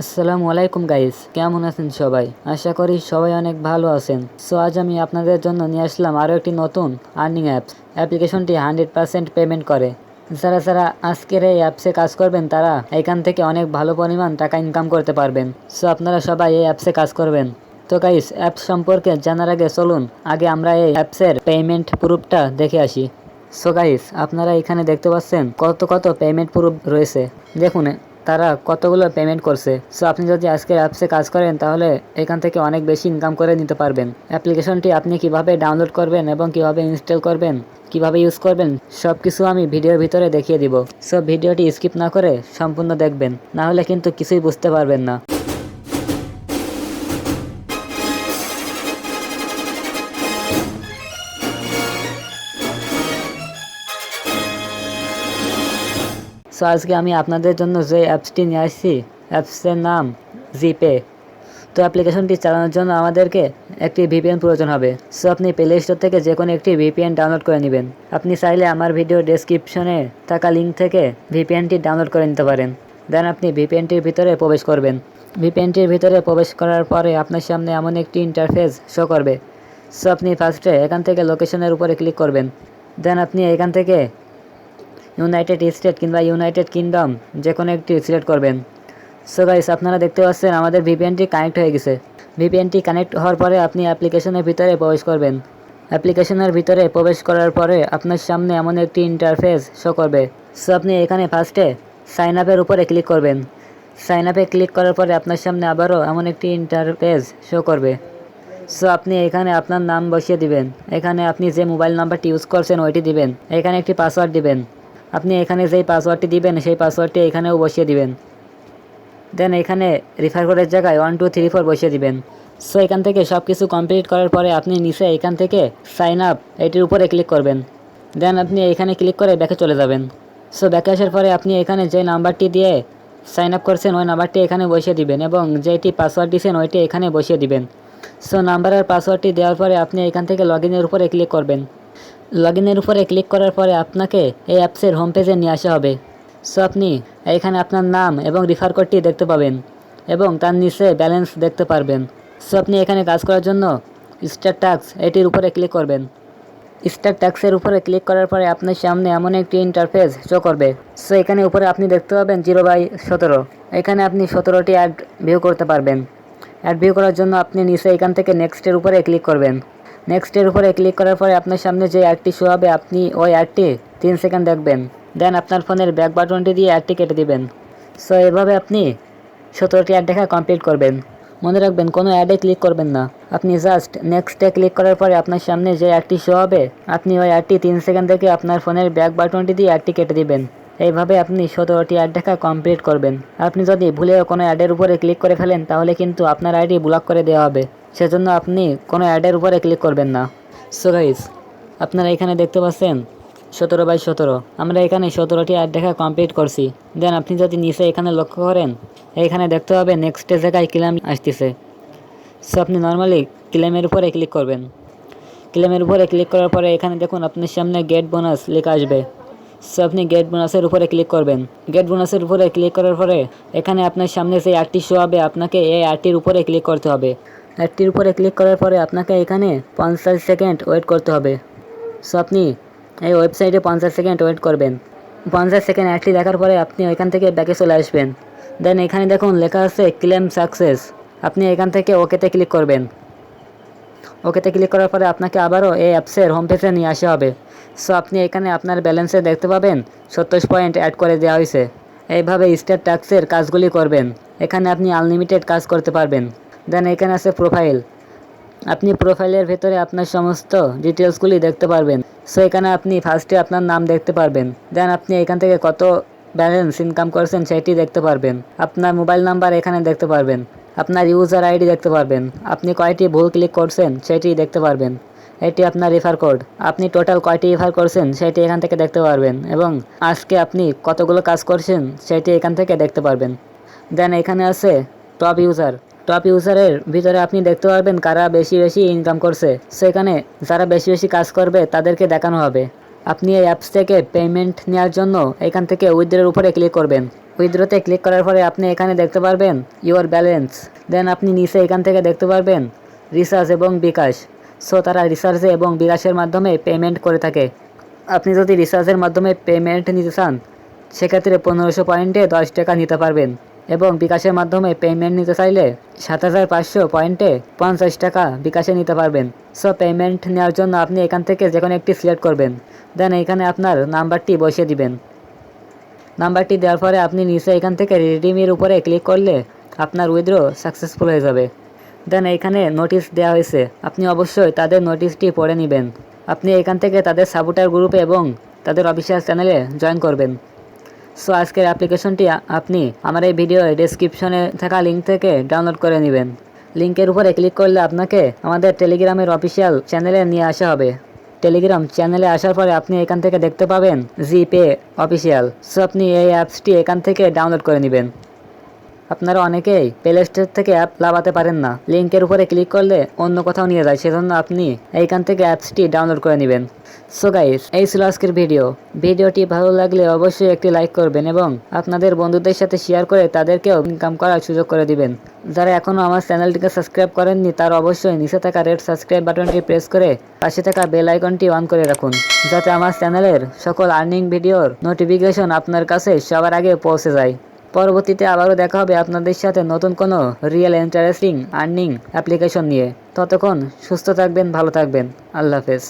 আসসালামু আলাইকুম গাইস, কেমন আছেন সবাই? আশা করি সবাই অনেক ভালো আছেন। সো আজ আমি আপনাদের জন্য নিয়ে আসলাম আরও একটি নতুন আর্নিং অ্যাপস। অ্যাপ্লিকেশনটি 100% পেমেন্ট করে। যারা যারা আজকের এই অ্যাপসে কাজ করবেন তারা এখান থেকে অনেক ভালো পরিমাণ টাকা ইনকাম করতে পারবেন। সো আপনারা সবাই এই অ্যাপসে কাজ করবেন। তো গাইস, অ্যাপস সম্পর্কে জানার আগে চলুন আগে আমরা এই অ্যাপসের পেমেন্ট প্রুফটা দেখে আসি। সো গাইস, আপনারা এখানে দেখতে পাচ্ছেন কত পেমেন্ট প্রুফ রয়েছে। দেখুন তারা কতগুলো পেমেন্ট করছে। সো আপনি যদি আজকের অ্যাপসে কাজ করেন তাহলে এখান থেকে অনেক বেশি ইনকাম করে নিতে পারবেন। অ্যাপ্লিকেশনটি আপনি কিভাবে ডাউনলোড করবেন এবং কিভাবে ইনস্টল করবেন, কিভাবে ইউজ করবেন সব কিছু আমি ভিডিওর ভিতরে দেখিয়ে দিব। সো ভিডিওটি স্কিপ না করে সম্পূর্ণ দেখবেন, না হলে কিন্তু কিছুই বুঝতে পারবেন না। সো আজকে আমি আপনাদের জন্য যে অ্যাপসটি নিয়ে আসছি, অ্যাপসের নাম জিপে। তো অ্যাপ্লিকেশনটি চালানোর জন্য আমাদেরকে একটি ভিপিএন প্রয়োজন হবে। সো আপনি প্লে স্টোর থেকে যে কোনো একটি ভিপিএন ডাউনলোড করে নেবেন। আপনি চাইলে আমার ভিডিও ডেসক্রিপশনে থাকা লিঙ্ক থেকে ভিপিএনটি ডাউনলোড করে নিতে পারেন। দেন আপনি ভিপিএনটির ভিতরে প্রবেশ করবেন। ভিপিএনটির ভিতরে প্রবেশ করার পরে আপনার সামনে এমন একটি ইন্টারফেস শো করবে। সো আপনি ফার্স্টে এখান থেকে লোকেশনের উপরে ক্লিক করবেন। দেন আপনি এখান থেকে ইউনাইটেড স্টেট কিংবা ইউনাইটেড কিংডম যে কোনো একটি সিলেক্ট করবেন। সো গাইস, আপনারা দেখতে পাচ্ছেন আমাদের ভিপিএনটি কানেক্ট হয়ে গেছে। ভিপিএনটি কানেক্ট হওয়ার পরে আপনি অ্যাপ্লিকেশনের ভিতরে প্রবেশ করবেন। অ্যাপ্লিকেশনের ভিতরে প্রবেশ করার পরে আপনার সামনে এমন একটি ইন্টারফেস শো করবে। সো আপনি এখানে ফার্স্টে সাইন আপের উপরে ক্লিক করবেন। সাইন আপে ক্লিক করার পরে আপনার সামনে আবারও এমন একটি ইন্টারফেস শো করবে। সো আপনি এখানে আপনার নাম বসিয়ে দিবেন। এখানে আপনি যে মোবাইল নাম্বারটি ইউজ করছেন ওইটি দিবেন। এখানে একটি পাসওয়ার্ড দিবেন। আপনি এখানে যেই পাসওয়ার্ডটি দিবেন সেই পাসওয়ার্ডটি এখানেও বসিয়ে দিবেন। দেন এখানে রেফার কোডের জায়গায় 1 2 3 4 বসিয়ে দিবেন। সো এখান থেকে সব কিছু কমপ্লিট করার পরে আপনি নিচে এখান থেকে সাইন আপ এটির উপরে ক্লিক করবেন। দেন আপনি এখানে ক্লিক করে ব্যাকে চলে যাবেন। সো ব্যাকে আসার পরে আপনি এখানে যে নাম্বারটি দিয়ে সাইন আপ করছেন ওই নাম্বারটি এখানে বসিয়ে দিবেন এবং যেটি পাসওয়ার্ড দিয়েছেন ওইটি এখানে বসিয়ে দিবেন। সো নাম্বার আর পাসওয়ার্ডটি দেওয়ার পরে আপনি এখান থেকে লগ ইনের উপরে ক্লিক করবেন। লগ ইনের উপরে ক্লিক করার পরে আপনাকে এই অ্যাপসের হোম পেজে নিয়ে আসা হবে। সো আপনি এখানে আপনার নাম এবং রেফার কোডটি দেখতে পাবেন এবং তার নিচে ব্যালেন্স দেখতে পারবেন। সো আপনি এখানে কাজ করার জন্য স্টার্ট টাস্ক এটির উপরে ক্লিক করবেন। স্টার্ট টাস্কের উপরে ক্লিক করার পরে আপনার সামনে এমন একটি ইন্টারফেস শো করবে। সো এখানে উপরে আপনি দেখতে পাবেন 0/17। এখানে আপনি 17টি অ্যাড ভিউ করতে পারবেন। অ্যাড ভিউ করার জন্য আপনি নিচে এখান থেকে নেক্সটের উপরে ক্লিক করবেন। নেক্সটের উপরে ক্লিক করার পরে আপনার সামনে যে অ্যাডটি শো হবে আপনি ওই অ্যাডটি 3 সেকেন্ড দেখবেন। দেন আপনার ফোনের ব্যাক বাটনটি দিয়ে অ্যাডটি কেটে দিবেন। সো এভাবে আপনি 17টি অ্যাড দেখা কমপ্লিট করবেন। মনে রাখবেন কোনো অ্যাডে ক্লিক করবেন না। আপনি জাস্ট নেক্সটে ক্লিক করার পরে আপনার সামনে যে অ্যাডটি শো হবে আপনি ওই অ্যাডটি 3 সেকেন্ড দেখে আপনার ফোনের ব্যাক বাটনটি দিয়ে অ্যাডটি কেটে দিবেন। এইভাবে আপনি 17টি অ্যাড দেখা কমপ্লিট করবেন। আপনি যদি ভুলেও কোনো অ্যাডের উপরে ক্লিক করে ফেলেন তাহলে কিন্তু আপনার আইডি ব্লক করে দেওয়া হবে। সেজন্য আপনি কোনো অ্যাডের উপরে ক্লিক করবেন না। সো গাইস, আপনারা এখানে দেখতে পাচ্ছেন 17/17। আমরা এখানে 17টি অ্যাড দেখা কমপ্লিট করছি। দেন আপনি যদি নিচে এখানে লক্ষ্য করেন এখানে দেখতে হবে নেক্সটের জায়গায় ক্লেম আসতেছে। সো আপনি নর্মালি ক্লেমের উপরে ক্লিক করবেন। ক্লেমের উপরে ক্লিক করার পরে এখানে দেখুন আপনার সামনে গেট বোনাস লেখা আসবে। সো আপনি গেট বোনাসের উপরে ক্লিক করবেন। গেট বোনাসের উপরে ক্লিক করার পরে এখানে আপনার সামনে যে অ্যাডটি শো হবে আপনাকে এই অ্যাডটির উপরে ক্লিক করতে হবে। অ্যাডটির উপরে ক্লিক করার পরে আপনাকে এখানে 50 সেকেন্ড ওয়েট করতে হবে। সো আপনি এই ওয়েবসাইটে 50 সেকেন্ড ওয়েট করবেন। 50 সেকেন্ড অ্যাডটি দেখার পরে আপনি এখান থেকে ব্যাকে চলে আসবেন। দেন এখানে দেখুন লেখা আছে ক্লেম সাকসেস। আপনি এখান থেকে ওকেতে ক্লিক করবেন। ওকেতে ক্লিক করার পরে আপনাকে আবারও এই অ্যাপসের হোম পেজে নিয়ে আসা হবে। সো আপনি এখানে আপনার ব্যালেন্সে দেখতে পাবেন 27 পয়েন্ট অ্যাড করে দেওয়া হয়েছে। এইভাবে স্টার টাস্কের কাজগুলি করবেন। এখানে আপনি আনলিমিটেড কাজ করতে পারবেন। দেন এখানে আছে প্রোফাইল। আপনি প্রোফাইলের ভেতরে আপনার সমস্ত ডিটেলসগুলি দেখতে পারবেন। সো এখানে আপনি ফার্স্টে আপনার নাম দেখতে পারবেন। দেন আপনি এখান থেকে কত ব্যালেন্স ইনকাম করছেন সেটি দেখতে পারবেন। আপনার মোবাইল নাম্বার এখানে দেখতে পারবেন। আপনার ইউজার আইডি দেখতে পারবেন। আপনি কয়টি ভুল ক্লিক করছেন সেটি দেখতে পারবেন। এটি আপনার রেফার কোড। আপনি টোটাল কয়টি রেফার করছেন সেটি এখান থেকে দেখতে পারবেন এবং আজকে আপনি কতগুলো কাজ করছেন সেটি এখান থেকে দেখতে পারবেন। দেন এখানে আছে টপ ইউজার। টপ ইউজারের ভিতরে আপনি দেখতে পারবেন কারা বেশি ইনকাম করছে। সো এখানে যারা বেশি কাজ করবে তাদেরকে দেখানো হবে। আপনি এই অ্যাপস থেকে পেমেন্ট নেওয়ার জন্য এখান থেকে উইথড্রর উপরে ক্লিক করবেন। উইথড্রোতে ক্লিক করার পরে আপনি এখানে দেখতে পারবেন ইওর ব্যালেন্স। দেন আপনি নিচে এখান থেকে দেখতে পারবেন রিচার্জ এবং বিকাশ। সো তারা রিচার্জে এবং বিকাশের মাধ্যমে পেমেন্ট করে থাকে। আপনি যদি রিচার্জের মাধ্যমে পেমেন্ট নিতে চান সেক্ষেত্রে 1500 পয়েন্টে 10 টাকা নিতে পারবেন, এবং বিকাশের মাধ্যমে পেমেন্ট নিতে চাইলে 7500 পয়েন্টে 50 টাকা বিকাশে নিতে পারবেন। সো পেমেন্ট নেওয়ার জন্য আপনি এখান থেকে যে কোনো একটি সিলেক্ট করবেন। দেন এখানে আপনার নাম্বারটি বসিয়ে দিবেন। নাম্বারটি দেওয়ার পরে আপনি নিচে এখান থেকে রিডিমের উপরে ক্লিক করলে আপনার উইথড্র সাকসেসফুল হয়ে যাবে। দেন এখানে নোটিশ দেওয়া হয়েছে, আপনি অবশ্যই তাদের নোটিশটি পড়ে নেবেন। আপনি এখান থেকে তাদের সাপোর্টার গ্রুপে এবং তাদের অফিসিয়াল চ্যানেলে জয়েন করবেন। সো আজকের অ্যাপ্লিকেশনটি আপনি আমার এই ভিডিও ডেসক্রিপশনে থাকা লিঙ্ক থেকে ডাউনলোড করে নেবেন। লিঙ্কের উপরে ক্লিক করলে আপনাকে আমাদের টেলিগ্রামের অফিসিয়াল চ্যানেলে নিয়ে আসা হবে। টেলিগ্রাম চ্যানেলে আসার পরে আপনি এখান থেকে দেখতে পাবেন জিপে অফিসিয়াল। সো আপনি এই অ্যাপসটি এখান থেকে ডাউনলোড করে নেবেন। আপনারা অনেকেই প্লে স্টোর থেকে অ্যাপ লাগাতে পারেন না, লিঙ্কের উপরে ক্লিক করলে অন্য কোথাও নিয়ে যায়, সেজন্য আপনি এইখান থেকে অ্যাপসটি ডাউনলোড করে নেবেন। সো গাইস, এই ছিল আজকের ভিডিওটি ভালো লাগলে অবশ্যই একটি লাইক করবেন এবং আপনাদের বন্ধুদের সাথে শেয়ার করে তাদেরকেও ইনকাম করার সুযোগ করে দিবেন। যারা এখনও আমার চ্যানেলটিকে সাবস্ক্রাইব করেননি তারা অবশ্যই নিচে থাকা রেড সাবস্ক্রাইব বাটনটি প্রেস করে পাশে থাকা বেল আইকনটি অন করে রাখুন, যাতে আমার চ্যানেলের সকল আর্নিং ভিডিওর নোটিফিকেশন আপনার কাছে সবার আগে পৌঁছে যায়। পরবর্তীতে আবারও দেখা হবে আপনাদের সাথে নতুন কোনো রিয়েল ইন্টারেস্টিং আর্নিং অ্যাপ্লিকেশন নিয়ে। ততক্ষণ সুস্থ থাকবেন, ভালো থাকবেন। আল্লাহ হাফেজ।